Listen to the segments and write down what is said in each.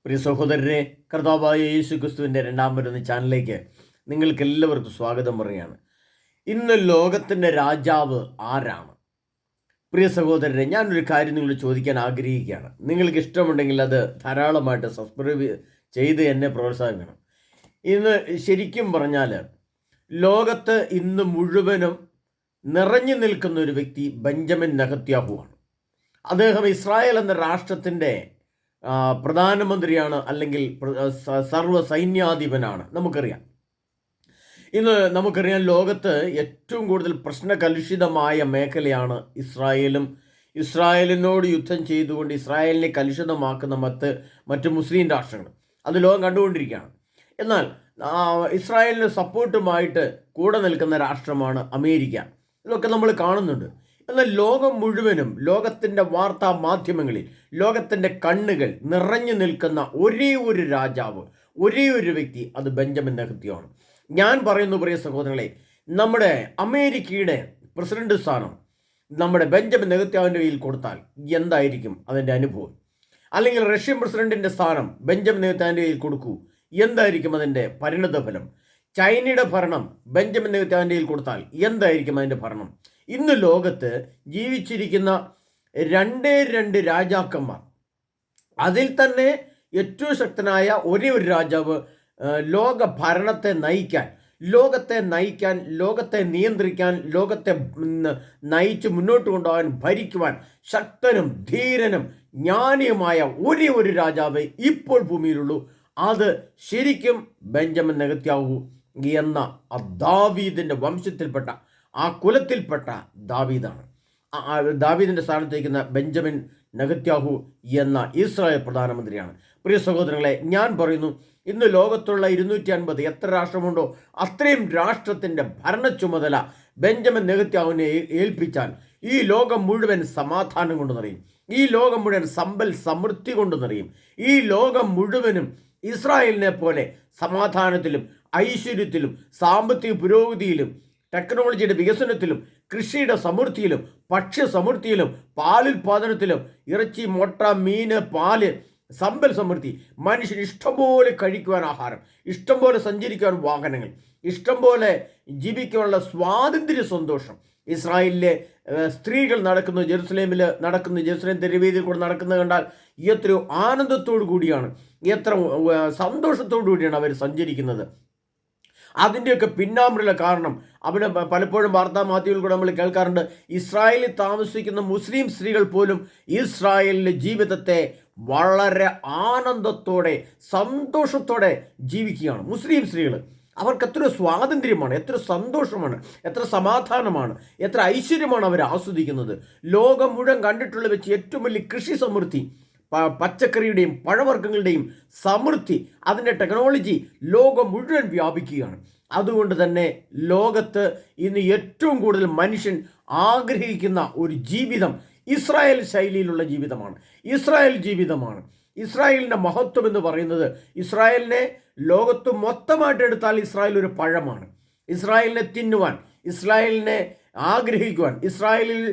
പ്രിയ സഹോദരരെ, കർത്താവായ യേശു ക്രിസ്തുവിൻ്റെ രണ്ടാം വരുന്ന ചാനലിലേക്ക് നിങ്ങൾക്ക് എല്ലാവർക്കും സ്വാഗതം പറയുകയാണ്. ഇന്ന് ലോകത്തിൻ്റെ രാജാവ് ആരാണ്? പ്രിയ സഹോദരരെ, ഞാനൊരു കാര്യം നിങ്ങളോട് ചോദിക്കാൻ ആഗ്രഹിക്കുകയാണ്. നിങ്ങൾക്ക് ഇഷ്ടമുണ്ടെങ്കിൽ അത് ധാരാളമായിട്ട് സബ്സ്ക്രൈബ് ചെയ്ത് എന്നെ പ്രോത്സാഹിപ്പിക്കണം. ഇന്ന് ശരിക്കും പറഞ്ഞാൽ ലോകത്ത് ഇന്ന് മുഴുവനും നിറഞ്ഞു നിൽക്കുന്ന ഒരു വ്യക്തി ബെഞ്ചമിൻ നെഹത്യാഹുവാണ്. അദ്ദേഹം ഇസ്രായേൽ എന്ന രാഷ്ട്രത്തിൻ്റെ പ്രധാനമന്ത്രിയാണ്, അല്ലെങ്കിൽ സർവ്വ സൈന്യാധിപനാണ്. നമുക്കറിയാം ലോകത്ത് ഏറ്റവും കൂടുതൽ പ്രശ്നകലുഷിതമായ മേഖലയാണ് ഇസ്രായേലിനോട് യുദ്ധം ചെയ്തുകൊണ്ട് ഇസ്രായേലിനെ കലുഷിതമാക്കുന്ന മറ്റ് മുസ്ലിം രാഷ്ട്രങ്ങൾ. അത് ലോകം കണ്ടുകൊണ്ടിരിക്കുകയാണ്. എന്നാൽ ഇസ്രായേലിന് സപ്പോർട്ടുമായിട്ട് കൂടെ നിൽക്കുന്ന രാഷ്ട്രമാണ് അമേരിക്ക. ഇതൊക്കെ നമ്മൾ കാണുന്നുണ്ട്. എന്നാൽ ലോകം മുഴുവനും, ലോകത്തിൻ്റെ വാർത്താ മാധ്യമങ്ങളിൽ ലോകത്തിൻ്റെ കണ്ണുകൾ നിറഞ്ഞു നിൽക്കുന്ന ഒരേ ഒരു രാജാവ്, ഒരേ ഒരു വ്യക്തി, അത് ബെഞ്ചമിൻ നെഹത്യാഹുവാണ്. ഞാൻ പറയുന്നു പ്രിയ സഹോദരങ്ങളെ, നമ്മുടെ അമേരിക്കയുടെ പ്രസിഡന്റ് സ്ഥാനം നമ്മുടെ ബെഞ്ചമിൻ നെഹത്യാഹുവിൻ്റെ കയ്യിൽ കൊടുത്താൽ എന്തായിരിക്കും അതിൻ്റെ അനുഭവം? അല്ലെങ്കിൽ റഷ്യൻ പ്രസിഡന്റിൻ്റെ സ്ഥാനം ബെഞ്ചമിൻ നെഹത്യാഹുവിൻ്റെ കയ്യിൽ കൊടുക്കൂ, എന്തായിരിക്കും അതിൻ്റെ പരിണതഫലം? ചൈനയുടെ ഭരണം ബെഞ്ചമിൻ നെഹത്യാഹുവിൻ്റെ കയ്യിൽ കൊടുത്താൽ എന്തായിരിക്കും അതിൻ്റെ ഭരണം? ഇന്ന് ലോകത്ത് ജീവിച്ചിരിക്കുന്ന രണ്ട് രാജാക്കന്മാർ, അതിൽ തന്നെ ഏറ്റവും ശക്തനായ ഒരേ ഒരു രാജാവ് ലോക ഭരണത്തെ നയിക്കാൻ, ലോകത്തെ നിയന്ത്രിക്കാൻ, ലോകത്തെ നയിച്ച് മുന്നോട്ട് കൊണ്ടുപോകാൻ, ഭരിക്കുവാൻ ശക്തനും ധീരനും ജ്ഞാനിയുമായ ഒരേ ഒരു രാജാവ് ഇപ്പോൾ ഭൂമിയിലുള്ളൂ. അത് ശരിക്കും ബെഞ്ചമിൻ നെഹത്യാഹു എന്ന ദാവീദിൻ്റെ വംശത്തിൽപ്പെട്ട, ആ കുലത്തിൽപ്പെട്ട ദാവീദാണ്. ദാവീദിൻ്റെ സ്ഥാനത്തേക്കുന്ന ബെഞ്ചമിൻ നെഹത്യാഹു എന്ന ഇസ്രായേൽ പ്രധാനമന്ത്രിയാണ്. പ്രിയ സഹോദരങ്ങളെ, ഞാൻ പറയുന്നു, ഇന്ന് ലോകത്തുള്ള 250 എത്ര രാഷ്ട്രമുണ്ടോ അത്രയും രാഷ്ട്രത്തിൻ്റെ ഭരണ ചുമതല ബെഞ്ചമിൻ നെഹത്യാഹുവിനെ ഏൽപ്പിച്ചാൽ ഈ ലോകം മുഴുവൻ സമാധാനം കൊണ്ട് നിറയും. ഈ ലോകം മുഴുവൻ സമ്പൽ സമൃദ്ധി കൊണ്ട് നിറയും. ഈ ലോകം മുഴുവനും ഇസ്രായേലിനെ പോലെ സമാധാനത്തിലും ഐശ്വര്യത്തിലും സാമ്പത്തിക പുരോഗതിയിലും ടെക്നോളജിയുടെ വികസനത്തിലും കൃഷിയുടെ സമൃദ്ധിയിലും ഭക്ഷ്യ സമൃദ്ധിയിലും പാലുൽപാദനത്തിലും ഇറച്ചി, മുട്ട, മീന്, പാല്, സമ്പൽ സമൃദ്ധി, മനുഷ്യന് ഇഷ്ടംപോലെ കഴിക്കുവാൻ ആഹാരം, ഇഷ്ടംപോലെ സഞ്ചരിക്കുവാൻ വാഹനങ്ങൾ, ഇഷ്ടംപോലെ ജീവിക്കാനുള്ള സ്വാതന്ത്ര്യ സന്തോഷം. ഇസ്രായേലിലെ സ്ത്രീകൾ ജെറുസലേം തെരുവീതിയിൽ കൂടെ നടക്കുന്നത് കണ്ടാൽ എത്രയോ ആനന്ദത്തോടു കൂടിയാണ്, എത്ര സന്തോഷത്തോടു കൂടിയാണ് അവർ സഞ്ചരിക്കുന്നത്. അതിൻ്റെയൊക്കെ പിന്നാമ്പുള്ള കാരണം അവിടെ പലപ്പോഴും വാർത്താ മാധ്യമങ്ങളിൽ കൂടെ നമ്മൾ കേൾക്കാറുണ്ട്, ഇസ്രായേലിൽ താമസിക്കുന്ന മുസ്ലിം സ്ത്രീകൾ പോലും ഇസ്രായേലിലെ ജീവിതത്തെ വളരെ ആനന്ദത്തോടെ സന്തോഷത്തോടെ ജീവിക്കുകയാണ്. മുസ്ലിം സ്ത്രീകൾ, അവർക്ക് എത്ര സ്വാതന്ത്ര്യമാണ്, എത്ര സന്തോഷമാണ്, എത്ര സമാധാനമാണ്, എത്ര ഐശ്വര്യമാണ് അവർ ആസ്വദിക്കുന്നത്. ലോകം മുഴുവൻ കണ്ടിട്ടുള്ള വെച്ച് ഏറ്റവും വലിയ കൃഷി സമൃദ്ധി, പച്ചക്കറിയുടെയും പഴവർഗ്ഗങ്ങളുടെയും സമൃദ്ധി, അതിൻ്റെ ടെക്നോളജി ലോകം മുഴുവൻ വ്യാപിക്കുകയാണ്. അതുകൊണ്ട് തന്നെ ലോകത്ത് ഇന്ന് ഏറ്റവും കൂടുതൽ മനുഷ്യൻ ആഗ്രഹിക്കുന്ന ഒരു ജീവിതം ഇസ്രായേൽ ശൈലിയിലുള്ള ജീവിതമാണ്. ഇസ്രായേലിൻ്റെ മഹത്വം എന്ന് പറയുന്നത്, ഇസ്രായേലിനെ ലോകത്ത് മൊത്തമായിട്ട് എടുത്താൽ ഇസ്രായേൽ ഒരു പഴമാണ്. ഇസ്രായേലിനെ തിന്നുവാൻ, ഇസ്രായേലിനെ ആഗ്രഹിക്കുവാൻ, ഇസ്രായേലിൽ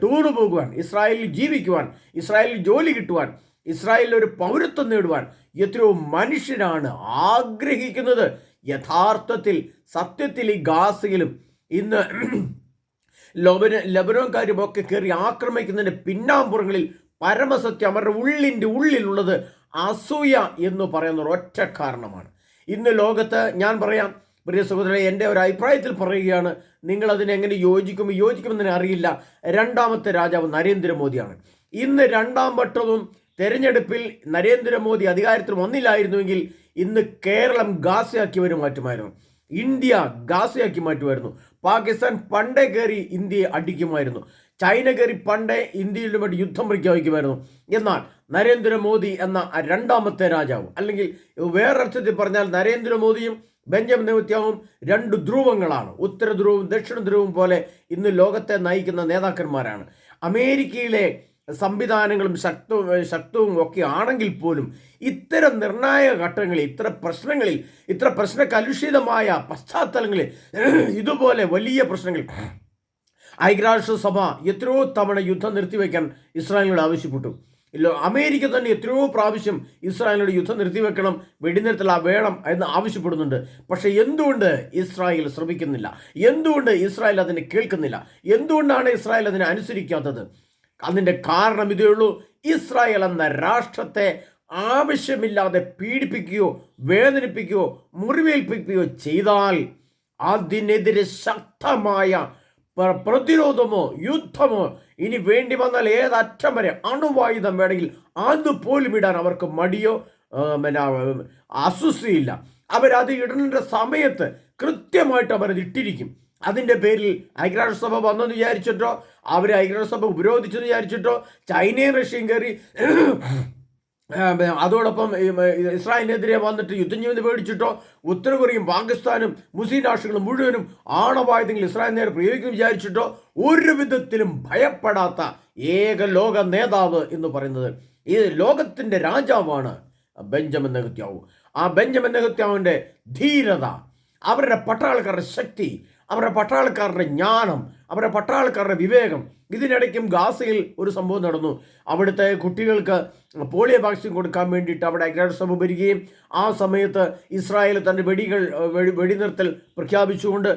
ടൂറ് പോകുവാൻ, ഇസ്രായേലിൽ ജീവിക്കുവാൻ, ഇസ്രായേലിൽ ജോലി കിട്ടുവാൻ, ഇസ്രായേലിൽ ഒരു പൗരത്വം നേടുവാൻ എത്രയോ മനുഷ്യരാണ് ആഗ്രഹിക്കുന്നത്. യഥാർത്ഥത്തിൽ സത്യത്തിൽ ഈ ഗാസയിലും ഇന്ന് ലബനോൻകാരും ഒക്കെ കയറി ആക്രമിക്കുന്നതിൻ്റെ പിന്നാമ്പുറങ്ങളിൽ പരമസത്യം അവരുടെ ഉള്ളിലുള്ളത് അസൂയ എന്ന് പറയുന്ന ഒരൊറ്റ കാരണമാണ്. ഇന്ന് ലോകത്ത്, ഞാൻ പറയാം പ്രിയ സഹോദരരെ, എൻ്റെ ഒരു അഭിപ്രായത്തിൽ പറയുകയാണ്, നിങ്ങളതിനെങ്ങനെ യോജിക്കുമെന്ന് അറിയില്ല. രണ്ടാമത്തെ രാജാവ് നരേന്ദ്രമോദിയാണ്. ഇന്ന് രണ്ടാം വട്ടവും തെരഞ്ഞെടുപ്പിൽ നരേന്ദ്രമോദി അധികാരത്തിൽ വന്നില്ലായിരുന്നുവെങ്കിൽ ഇന്ന് കേരളം ഗാസയാക്കി മാറ്റുമായിരുന്നു, ഇന്ത്യ ഗാസയാക്കി മാറ്റുമായിരുന്നു. പാകിസ്ഥാൻ പണ്ടേ കയറി ഇന്ത്യയെ അടിക്കുമായിരുന്നു, ചൈന കയറി പണ്ടേ ഇന്ത്യയിലുമായിട്ട് യുദ്ധം പ്രഖ്യാപിക്കുമായിരുന്നു. എന്നാൽ നരേന്ദ്രമോദി എന്ന രണ്ടാമത്തെ രാജാവ്, അല്ലെങ്കിൽ വേറൊരർത്ഥത്തിൽ പറഞ്ഞാൽ നരേന്ദ്രമോദിയും ബെഞ്ചമിൻ നെഹത്യാഹുവും രണ്ട് ധ്രുവങ്ങളാണ്. ഉത്തര ധ്രുവവും ദക്ഷിണ ധ്രുവവും പോലെ ഇന്ന് ലോകത്തെ നയിക്കുന്ന നേതാക്കന്മാരാണ്. അമേരിക്കയിലെ സംവിധാനങ്ങളും ശക്തവും ഒക്കെ ആണെങ്കിൽ പോലും ഇത്തരം നിർണായക ഘട്ടങ്ങളിൽ, ഇത്ര പ്രശ്നകലുഷിതമായ പശ്ചാത്തലങ്ങളിൽ ഇതുപോലെ വലിയ പ്രശ്നങ്ങൾ ഐക്യരാഷ്ട്രസഭ എത്രയോ തവണ യുദ്ധം നിർത്തിവെക്കാൻ ഇസ്രായേലിനോട് ആവശ്യപ്പെട്ടു. അമേരിക്ക തന്നെ എത്രയോ പ്രാവശ്യം ഇസ്രായേലിനോട് യുദ്ധം നിർത്തിവെക്കണം, വെടിനിർത്തൽ വേണം എന്ന് ആവശ്യപ്പെടുന്നുണ്ട്. പക്ഷേ എന്തുകൊണ്ട് ഇസ്രായേൽ ശ്രമിക്കുന്നില്ല? എന്തുകൊണ്ട് ഇസ്രായേൽ അതിനെ കേൾക്കുന്നില്ല? എന്തുകൊണ്ടാണ് ഇസ്രായേൽ അതിനെ അനുസരിക്കാത്തത്? അതിൻ്റെ കാരണം ഇതേ ഉള്ളൂ. ഇസ്രായേൽ എന്ന രാഷ്ട്രത്തെ ആവശ്യമില്ലാതെ പീഡിപ്പിക്കുകയോ വേദനിപ്പിക്കുകയോ മുറിവേൽപ്പിക്കുകയോ ചെയ്താൽ അതിനെതിരെ ശക്തമായ പ്രതിരോധമോ യുദ്ധമോ, ഇനി വേണ്ടി വന്നാൽ ഏതറ്റം വരെ അണുവായുധം വേണമെങ്കിൽ അതുപോലും ഇടാൻ അവർക്ക് മടിയോ അസ്വസ്ഥയില്ല. അവരത് ഇടേണ്ട സമയത്ത് കൃത്യമായിട്ട് അവരത് ഇട്ടിരിക്കും. അതിൻ്റെ പേരിൽ ഐക്യരാഷ്ട്രസഭ വന്നെന്ന് വിചാരിച്ചിട്ടോ, അവർ ഐക്യരാഷ്ട്രസഭ ഉപരോധിച്ചെന്ന് വിചാരിച്ചിട്ടോ, ചൈനയും റഷ്യയും കയറി അതോടൊപ്പം ഇസ്രായേലിനെതിരെ വന്നിട്ട് യുദ്ധം ചെയ്യുന്നത് പേടിച്ചിട്ടോ, ഉത്തര കൊറിയയും പാകിസ്ഥാനും മുസ്ലിം രാഷ്ട്രങ്ങളും മുഴുവനും ആണവായുധങ്ങൾ ഇസ്രായേൽ നേരെ പ്രയോഗിക്കുമെന്ന് വിചാരിച്ചിട്ടോ ഒരു വിധത്തിലും ഭയപ്പെടാത്ത ഏക ലോക നേതാവ് എന്ന് പറയുന്നത് ഈ ലോകത്തിൻ്റെ രാജാവാണ് ബെഞ്ചമിൻ നെഹത്യാവു. ആ ബെഞ്ചമിൻ നെഹത്യാവിൻ്റെ ധീരത, അവരുടെ പട്ടാളക്കാരുടെ ശക്തി, അവരുടെ പട്ടാളക്കാരുടെ ജ്ഞാനം, അവരുടെ പട്ടാളക്കാരുടെ വിവേകം. ഇതിനിടയ്ക്കും ഗാസയിൽ ഒരു സംഭവം നടന്നു. അവിടുത്തെ കുട്ടികൾക്ക് പോളിയോ വാക്സിൻ കൊടുക്കാൻ വേണ്ടിയിട്ട് അവിടെ ഐക്യരാഷ്ട്രസഭ വരികയും ആ സമയത്ത് ഇസ്രായേൽ തൻ്റെ വെടിനിർത്തൽ പ്രഖ്യാപിച്ചുകൊണ്ട്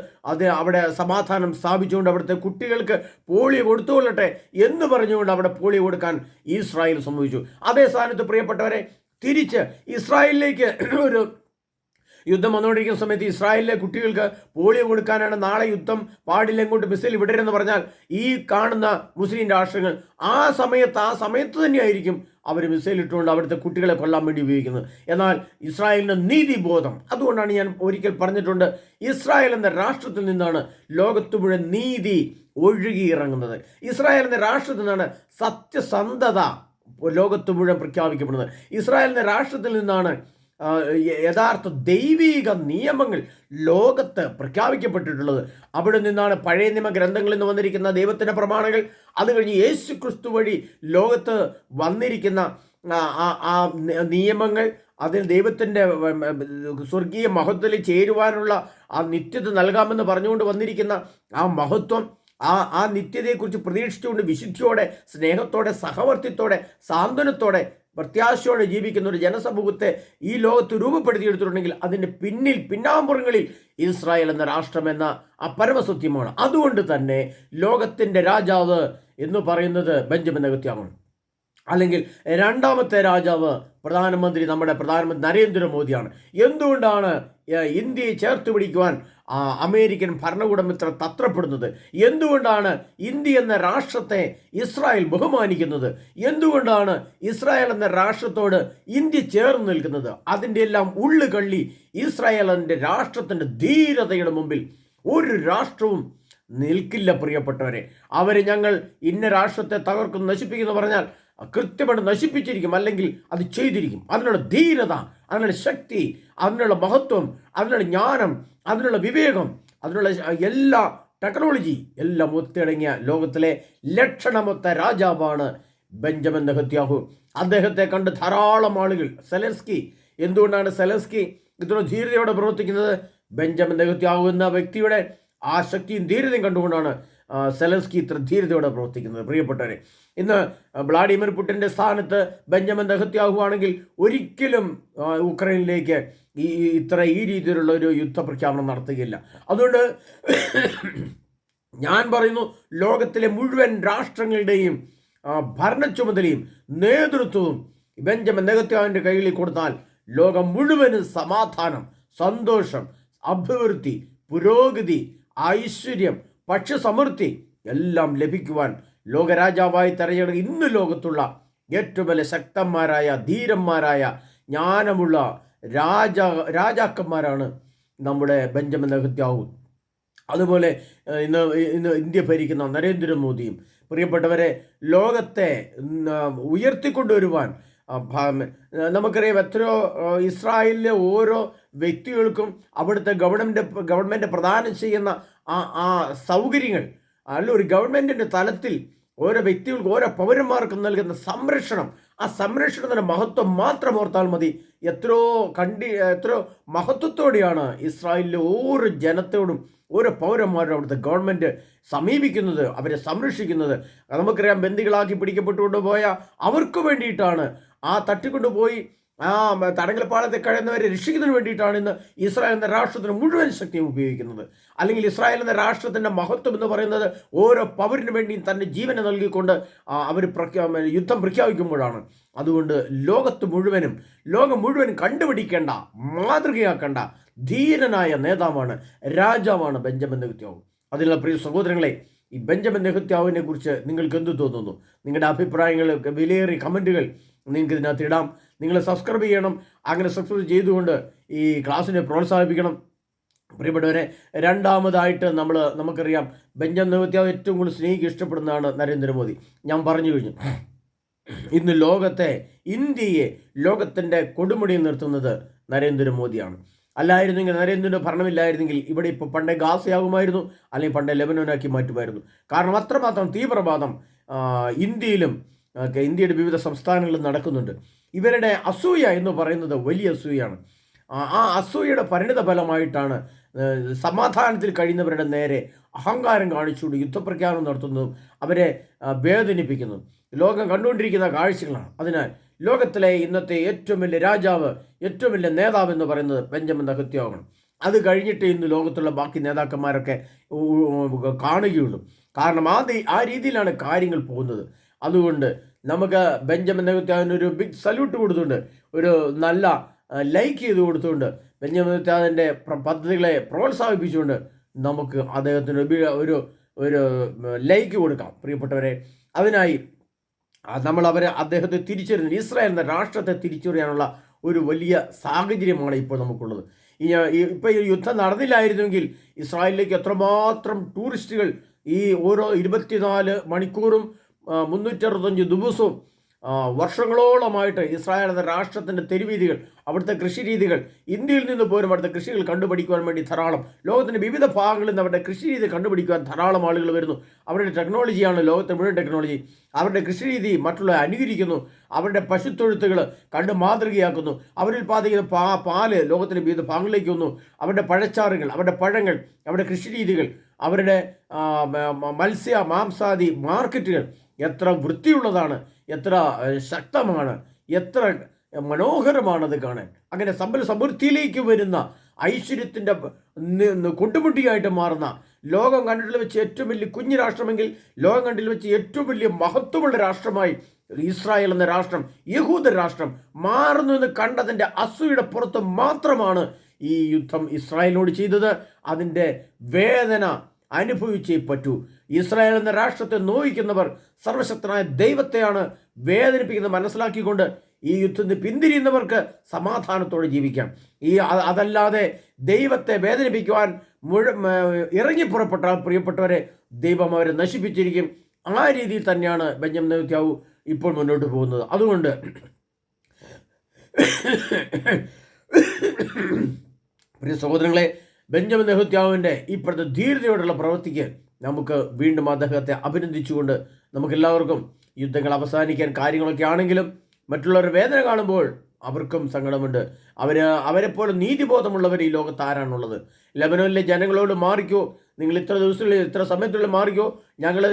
അവിടെ സമാധാനം സ്ഥാപിച്ചുകൊണ്ട് അവിടുത്തെ കുട്ടികൾക്ക് പോളിയോ കൊടുത്തുകൊള്ളട്ടെ എന്ന് പറഞ്ഞുകൊണ്ട് അവിടെ പോളിയോ കൊടുക്കാൻ ഇസ്രായേൽ സമ്മതിച്ചു. അതേ സ്ഥാനത്ത് പ്രിയപ്പെട്ടവരെ, തിരിച്ച് ഇസ്രായേലിലേക്ക് ഒരു യുദ്ധം വന്നുകൊണ്ടിരിക്കുന്ന സമയത്ത് ഇസ്രായേലിലെ കുട്ടികൾക്ക് പോളിയോ കൊടുക്കാനാണ് നാളെ യുദ്ധം, പാടില്ല, ഇങ്ങോട്ട് മിസൈൽ വിടരുതെന്ന് പറഞ്ഞാൽ ഈ കാണുന്ന മുസ്ലിം രാഷ്ട്രങ്ങൾ ആ സമയത്ത് തന്നെയായിരിക്കും അവർ മിസൈൽ ഇട്ടുകൊണ്ട് അവിടുത്തെ കുട്ടികളെ കൊല്ലാൻ വേണ്ടി ഉപയോഗിക്കുന്നത്. എന്നാൽ ഇസ്രായേലിന് നീതിബോധം, അതുകൊണ്ടാണ് ഞാൻ ഒരിക്കൽ പറഞ്ഞിട്ടുണ്ട്, ഇസ്രായേൽ എന്ന രാഷ്ട്രത്തിൽ നിന്നാണ് ലോകത്ത് മുഴുവൻ നീതി ഒഴുകിയിറങ്ങുന്നത്. ഇസ്രായേൽ എന്ന രാഷ്ട്രത്തിൽ നിന്നാണ് സത്യസന്ധത ലോകത്ത് മുഴുവൻ പ്രഖ്യാപിക്കപ്പെടുന്നത്. ഇസ്രായേൽ എന്ന രാഷ്ട്രത്തിൽ നിന്നാണ് യഥാർത്ഥ ദൈവിക നിയമങ്ങൾ ലോകത്ത് പ്രഖ്യാപിക്കപ്പെട്ടിട്ടുള്ളത്. അവിടെ നിന്നാണ് പഴയ നിയമ ഗ്രന്ഥങ്ങളിൽ നിന്ന് വന്നിരിക്കുന്ന ദൈവത്തിൻ്റെ പ്രമാണങ്ങൾ, അത് കഴിഞ്ഞ് യേശു ക്രിസ്തു വഴി ലോകത്ത് വന്നിരിക്കുന്ന ആ നിയമങ്ങൾ, അതിന് ദൈവത്തിൻ്റെ സ്വർഗീയ മഹത്വത്തിൽ ചേരുവാനുള്ള ആ നിത്യത നൽകാമെന്ന് പറഞ്ഞുകൊണ്ട് വന്നിരിക്കുന്ന ആ മഹത്വം, ആ നിത്യതയെക്കുറിച്ച് പ്രതീക്ഷിച്ചുകൊണ്ട് വിശുദ്ധിയോടെ, സ്നേഹത്തോടെ, സഹവർത്തിത്തോടെ, സാന്ത്വനത്തോടെ, പ്രത്യാശയോടെ ജീവിക്കുന്ന ഒരു ജനസമൂഹത്തെ ഈ ലോകത്ത് രൂപപ്പെടുത്തിയെടുത്തിട്ടുണ്ടെങ്കിൽ അതിൻ്റെ പിന്നാമ്പുറങ്ങളിൽ ഇസ്രായേൽ എന്ന രാഷ്ട്രമെന്ന ആ പരമസത്യമാണ്. അതുകൊണ്ട് തന്നെ ലോകത്തിൻ്റെ രാജാവ് എന്ന് പറയുന്നത് ബെഞ്ചമിൻ നെഹത്യാവാണ്. അല്ലെങ്കിൽ രണ്ടാമത്തെ രാജാവ് നമ്മുടെ പ്രധാനമന്ത്രി നരേന്ദ്രമോദിയാണ്. എന്തുകൊണ്ടാണ് ഇന്ത്യയെ ചേർത്ത് പിടിക്കുവാൻ അമേരിക്കൻ ഭരണകൂടം ഇത്ര തത്രപ്പെടുന്നത്? എന്തുകൊണ്ടാണ് ഇന്ത്യ എന്ന രാഷ്ട്രത്തെ ഇസ്രായേൽ ബഹുമാനിക്കുന്നത്? എന്തുകൊണ്ടാണ് ഇസ്രായേൽ എന്ന രാഷ്ട്രത്തോട് ഇന്ത്യ ചേർന്ന് നിൽക്കുന്നത്? അതിൻ്റെ എല്ലാം ഉള്ളുകള്ളി ഇസ്രായേലിൻ്റെ രാഷ്ട്രത്തിൻ്റെ ധീരതയുടെ മുമ്പിൽ ഒരു രാഷ്ട്രവും നിൽക്കില്ല പ്രിയപ്പെട്ടവരെ. ഞങ്ങൾ ഇന്ന രാഷ്ട്രത്തെ തകർക്കും, നശിപ്പിക്കുന്നു പറഞ്ഞാൽ കൃത്യമായിട്ട് നശിപ്പിച്ചിരിക്കും, അല്ലെങ്കിൽ അത് ചെയ്തിരിക്കും. അതിനുള്ള ധീരത, അതിനുള്ള ശക്തി, അതിനുള്ള മഹത്വം, അതിനുള്ള ജ്ഞാനം, അതിനുള്ള വിവേകം, അതിനുള്ള എല്ലാ ടെക്നോളജി എല്ലാം ഒത്തിണങ്ങിയ ലോകത്തിലെ ലക്ഷണമൊത്ത രാജാവാണ് ബെഞ്ചമിൻ നെഹത്യാഹു. അദ്ദേഹത്തെ കണ്ട് ധാരാളം ആളുകൾ, സെലൻസ്കി, എന്തുകൊണ്ടാണ് സെലൻസ്കി ഇത്ര ധീരതയോടെ പ്രവർത്തിക്കുന്നത്? ബെഞ്ചമിൻ നെഹത്യാഹു എന്ന വ്യക്തിയുടെ ആ ശക്തിയും ധീരതയും കണ്ടുകൊണ്ടാണ് സെലൻസ്കി ഇത്ര ധീരതയോടെ പ്രവർത്തിക്കുന്നത്. പ്രിയപ്പെട്ടവരെ, ഇന്ന് വ്ളാഡിമിർ പുടിൻ്റെ സ്ഥാനത്ത് ബെഞ്ചമിൻ നെഹത്യാഹു ആണെങ്കിൽ ഒരിക്കലും ഉക്രൈനിലേക്ക് ഈ രീതിയിലുള്ള ഒരു യുദ്ധപ്രഖ്യാപനം നടത്തുകയില്ല. അതുകൊണ്ട് ഞാൻ പറയുന്നു, ലോകത്തിലെ മുഴുവൻ രാഷ്ട്രങ്ങളുടെയും ഭരണ ചുമതലയും നേതൃത്വവും ബെഞ്ചമിൻ നെഹത്യാഹുവിൻ്റെ കയ്യിൽ കൊടുത്താൽ ലോകം മുഴുവനും സമാധാനം, സന്തോഷം, അഭിവൃദ്ധി, പുരോഗതി, ഐശ്വര്യം, ഭക്ഷ്യസമൃദ്ധി എല്ലാം ലഭിക്കുവാൻ ലോകരാജാവായി തെരഞ്ഞെടുക്കുക ഇന്ന് ലോകത്തുള്ള ഏറ്റവും വലിയ ശക്തന്മാരായ, ധീരന്മാരായ, ജ്ഞാനമുള്ള രാജാക്കന്മാരാണ് നമ്മുടെ ബെഞ്ചമിൻ നെഹത്യാഹു. അതുപോലെ ഇന്ന് ഇന്ത്യ ഭരിക്കുന്ന നരേന്ദ്രമോദിയും. പ്രിയപ്പെട്ടവരെ, ലോകത്തെ ഉയർത്തിക്കൊണ്ടുവരുവാൻ നമുക്കറിയാം, എത്രയോ ഇസ്രായേലിലെ ഓരോ വ്യക്തികൾക്കും അവിടുത്തെ ഗവൺമെൻറ് പ്രദാനം ചെയ്യുന്ന ആ സൗകര്യങ്ങൾ, അല്ല ഒരു ഗവൺമെൻറ്റിൻ്റെ തലത്തിൽ ഓരോ വ്യക്തികൾക്ക്, ഓരോ പൗരന്മാർക്കും നൽകുന്ന സംരക്ഷണം, ആ സംരക്ഷണത്തിൻ്റെ മഹത്വം മാത്രം ഓർത്താൽ മതി. എത്രയോ മഹത്വത്തോടെയാണ് ഇസ്രായേലിലെ ഓരോ ജനത്തോടും ഓരോ പൗരന്മാരും അവിടുത്തെ ഗവൺമെൻറ് സമീപിക്കുന്നത്, അവരെ സംരക്ഷിക്കുന്നത്. നമുക്കറിയാം, ബന്ദികളാക്കി പിടിക്കപ്പെട്ടുകൊണ്ട് പോയ അവർക്ക് വേണ്ടിയിട്ടാണ്, ആ തട്ടിക്കൊണ്ടുപോയി ആ തടങ്കൽപ്പാളത്തെ കഴിയുന്നവരെ രക്ഷിക്കുന്നതിന് വേണ്ടിയിട്ടാണ് ഇന്ന് ഇസ്രായേൽ എന്ന രാഷ്ട്രത്തിന് മുഴുവൻ ശക്തിയും ഉപയോഗിക്കുന്നത്. അല്ലെങ്കിൽ ഇസ്രായേൽ എന്ന രാഷ്ട്രത്തിൻ്റെ മഹത്വം എന്ന് പറയുന്നത് ഓരോ പൗരന് വേണ്ടിയും തൻ്റെ ജീവനെ നൽകിക്കൊണ്ട് അവർ യുദ്ധം പ്രഖ്യാപിക്കുമ്പോഴാണ്. അതുകൊണ്ട് ലോകം മുഴുവനും കണ്ടുപിടിക്കേണ്ട, മാതൃകയാക്കേണ്ട ധീരനായ നേതാവാണ്, രാജാവാണ് ബെഞ്ചമിൻ നെഹത്യാവ്. അതിനുള്ള പ്രിയ സഹോദരങ്ങളെ, ഈ ബെഞ്ചമിൻ നെഹത്യാവിനെ കുറിച്ച് നിങ്ങൾക്ക് എന്ത് തോന്നുന്നു? നിങ്ങളുടെ അഭിപ്രായങ്ങൾ, വിലയേറിയ കമൻറ്റുകൾ നിങ്ങൾക്ക് ഇതിനകത്ത് ഇടാം. നിങ്ങൾ സബ്സ്ക്രൈബ് ചെയ്യണം. അങ്ങനെ സബ്സ്ക്രൈബ് ചെയ്തുകൊണ്ട് ഈ ക്ലാസ്സിനെ പ്രോത്സാഹിപ്പിക്കണം. പ്രിയപ്പെട്ടവരെ, രണ്ടാമതായിട്ട് നമുക്കറിയാം, ബെഞ്ചമിൻ നെഹത്യാവ് ഏറ്റവും കൂടുതൽ സ്നേഹിക്കുക ഇഷ്ടപ്പെടുന്നതാണ് നരേന്ദ്രമോദി. ഞാൻ പറഞ്ഞു കഴിഞ്ഞു, ഇന്ന് ഇന്ത്യയെ ലോകത്തിൻ്റെ കൊടുമുടിയിൽ നിർത്തുന്നത് നരേന്ദ്രമോദിയാണ്. അല്ലായിരുന്നെങ്കിൽ, നരേന്ദ്രൻ്റെ ഭരണമില്ലായിരുന്നെങ്കിൽ ഇവിടെ ഇപ്പോൾ പണ്ടേ ഗാസയാകുമായിരുന്നു, അല്ലെങ്കിൽ പണ്ടേ ലെബനോനാക്കി മാറ്റുമായിരുന്നു. കാരണം അത്രമാത്രം തീവ്രവാദം ഇന്ത്യയുടെ വിവിധ സംസ്ഥാനങ്ങളിൽ നടക്കുന്നുണ്ട്. ഇവരുടെ അസൂയ എന്ന് പറയുന്നത് വലിയ അസൂയാണ്. ആ അസൂയയുടെ പരിണിത ഫലമായിട്ടാണ് സമാധാനത്തിൽ കഴിയുന്നവരുടെ നേരെ അഹങ്കാരം കാണിച്ചുകൊണ്ട് യുദ്ധപ്രഖ്യാപനം നടത്തുന്നതും അവരെ വേദനിപ്പിക്കുന്നതും ലോകം കണ്ടുകൊണ്ടിരിക്കുന്ന കാഴ്ചകളാണ്. അതിനാൽ ലോകത്തിലെ ഇന്നത്തെ ഏറ്റവും വലിയ രാജാവ്, ഏറ്റവും വലിയ നേതാവ് എന്ന് പറയുന്നത് ബെഞ്ചമിൻ നെഹത്യാവാണ്. അത് കഴിഞ്ഞിട്ട് ഇന്ന് ലോകത്തുള്ള ബാക്കി നേതാക്കന്മാരൊക്കെ കാണുകയുള്ളൂ. കാരണം ആ രീതിയിലാണ് കാര്യങ്ങൾ പോകുന്നത്. അതുകൊണ്ട് നമുക്ക് ബെഞ്ചമിൻ നെഹത്യാവിന് ഒരു ബിഗ് സല്യൂട്ട് കൊടുത്തുകൊണ്ട്, ഒരു നല്ല ലൈക്ക് ചെയ്ത് കൊടുത്തുകൊണ്ട്, ബെഞ്ചമിൻ നെഹത്യാവിൻ്റെ പദ്ധതികളെ പ്രോത്സാഹിപ്പിച്ചുകൊണ്ട് നമുക്ക് അദ്ദേഹത്തിന് ഒരു ലൈക്ക് കൊടുക്കാം. പ്രിയപ്പെട്ടവരെ, അതിനായി നമ്മൾ അദ്ദേഹത്തെ തിരിച്ചറിഞ്ഞു, ഇസ്രായേൽ എന്ന രാഷ്ട്രത്തെ തിരിച്ചറിയാനുള്ള ഒരു വലിയ സാഹചര്യമാണ് ഇപ്പോൾ നമുക്കുള്ളത്. ഇപ്പോൾ ഈ യുദ്ധം നടന്നില്ലായിരുന്നെങ്കിൽ ഇസ്രായേലിലേക്ക് എത്രമാത്രം ടൂറിസ്റ്റുകൾ ഈ ഓരോ 24 മണിക്കൂറും 365 ദിവസവും വർഷങ്ങളോളമായിട്ട് ഇസ്രായേൽ എന്ന രാഷ്ട്രത്തിൻ്റെ തെരുവീതികൾ, അവിടുത്തെ കൃഷി രീതികൾ, ഇന്ത്യയിൽ നിന്ന് പോലും അവിടുത്തെ കൃഷികൾ കണ്ടുപിടിക്കുവാൻ വേണ്ടി ധാരാളം, ലോകത്തിൻ്റെ വിവിധ ഭാഗങ്ങളിൽ നിന്ന് അവരുടെ കൃഷി രീതി കണ്ടുപിടിക്കുവാൻ ധാരാളം ആളുകൾ വരുന്നു. അവരുടെ ടെക്നോളജിയാണ് ലോകത്തെ മുഴുവൻ ടെക്നോളജി. അവരുടെ കൃഷി രീതി മറ്റുള്ളവരെ അനുകരിക്കുന്നു. അവരുടെ പശുത്തൊഴുത്തുകൾ കണ്ട് മാതൃകയാക്കുന്നു. അവരുൽപാദിക്കുന്ന പാല് ലോകത്തിൻ്റെ വിവിധ ഭാഗങ്ങളിലേക്ക് വന്നു. അവരുടെ പഴച്ചാറുകൾ, അവരുടെ പഴങ്ങൾ, അവരുടെ കൃഷി രീതികൾ, അവരുടെ മാംസാദി മാർക്കറ്റുകൾ എത്ര വൃത്തിയുള്ളതാണ്, എത്ര ശക്തമാണ്, എത്ര മനോഹരമാണത് കാണാൻ. അങ്ങനെ സമൃദ്ധിയിലേക്ക് വരുന്ന ഐശ്വര്യത്തിൻ്റെ കൊണ്ടുമുട്ടിയായിട്ട് മാറുന്ന, ലോകം കണ്ടിട്ടുള്ള വെച്ച് ഏറ്റവും വലിയ കുഞ്ഞു രാഷ്ട്രമെങ്കിൽ ലോകം കണ്ടിൽ വെച്ച് ഏറ്റവും വലിയ മഹത്വമുള്ള രാഷ്ട്രമായി ഇസ്രായേൽ എന്ന രാഷ്ട്രം, യഹൂദ രാഷ്ട്രം മാറുന്നു എന്ന് കണ്ടതിൻ്റെ അസൂയയുടെ പുറത്ത് മാത്രമാണ് ഈ യുദ്ധം ഇസ്രായേലിനോട് ചെയ്തത്. അതിൻ്റെ വേദന അനുഭവിച്ചേ പറ്റൂ. ഇസ്രായേൽ എന്ന രാഷ്ട്രത്തെ നോവിക്കുന്നവർ സർവശക്തനായ ദൈവത്തെയാണ് വേദനിപ്പിക്കുന്നത് മനസ്സിലാക്കിക്കൊണ്ട് ഈ യുദ്ധത്തിൽ പിന്തിരിയുന്നവർക്ക് സമാധാനത്തോടെ ജീവിക്കാം. അതല്ലാതെ ദൈവത്തെ വേദനിപ്പിക്കുവാൻ ഇറങ്ങി പുറപ്പെട്ട പ്രിയപ്പെട്ടവരെ ദൈവം അവരെ നശിപ്പിച്ചിരിക്കും. ആ രീതിയിൽ തന്നെയാണ് ബെഞ്ചമിൻ നെഹത്യാവ് ഇപ്പോൾ മുന്നോട്ട് പോകുന്നത്. അതുകൊണ്ട് പ്രിയ സഹോദരങ്ങളെ, ബെഞ്ചമിൻ നെഹത്യാവിൻ്റെ ഇപ്പോഴത്തെ ധീരതയോടുള്ള പ്രവൃത്തിക്ക് നമുക്ക് വീണ്ടും അദ്ദേഹത്തെ അഭിനന്ദിച്ചുകൊണ്ട്, നമുക്കെല്ലാവർക്കും യുദ്ധങ്ങൾ അവസാനിക്കാൻ കാര്യങ്ങളൊക്കെ ആണെങ്കിലും മറ്റുള്ളവരുടെ വേദന കാണുമ്പോൾ അവർക്കും സങ്കടമുണ്ട്. അവരെപ്പോലെ നീതിബോധമുള്ളവർ ഈ ലോകത്ത് ആരാണുള്ളത്? ലെബനോനിലെ ജനങ്ങളോട് മാറിക്കോ, നിങ്ങൾ ഇത്ര സമയത്തുള്ളിൽ മാറിക്കോ. ഞങ്ങൾ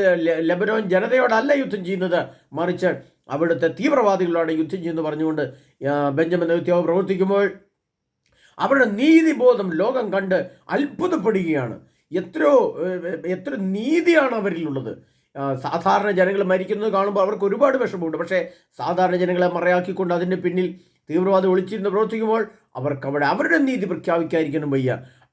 ലെബനോൻ ജനതയോടല്ല യുദ്ധം ചെയ്യുന്നത്, മറിച്ച് അവിടുത്തെ തീവ്രവാദികളോട് യുദ്ധം ചെയ്യുന്നു പറഞ്ഞുകൊണ്ട് ബെഞ്ചമിൻ നെഹത്യാവ് പ്രവർത്തിക്കുമ്പോൾ അവരുടെ നീതിബോധം ലോകം കണ്ട് അത്ഭുതപ്പെടുകയാണ്. എത്ര നീതിയാണ് അവരിലുള്ളത്. സാധാരണ ജനങ്ങൾ മരിക്കുന്നത് കാണുമ്പോൾ അവർക്ക് ഒരുപാട് വിഷമമുണ്ട്. പക്ഷേ സാധാരണ ജനങ്ങളെ മറയാക്കിക്കൊണ്ട് അതിൻ്റെ പിന്നിൽ തീവ്രവാദം ഒളിച്ചിരുന്ന് പ്രവർത്തിക്കുമ്പോൾ അവർക്ക് അവരുടെ നീതി പ്രഖ്യാപിക്കാതിരിക്കാനും വയ്യ.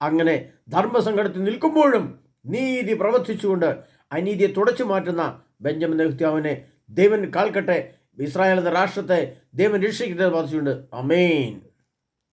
അങ്ങനെ ധർമ്മസങ്കടത്തിൽ നിൽക്കുമ്പോഴും നീതി പ്രവർത്തിച്ചുകൊണ്ട് അനീതിയെ തുടച്ചു മാറ്റുന്ന ബെഞ്ചമിൻ നെഹത്യാവിനെ ദൈവൻ കാൽക്കട്ടെ. ഇസ്രായേൽ എന്ന രാഷ്ട്രത്തെ ദൈവൻ രക്ഷിക്കട്ടെ എന്ന് പ്രാർത്ഥിച്ചുകൊണ്ട് ആമേൻ.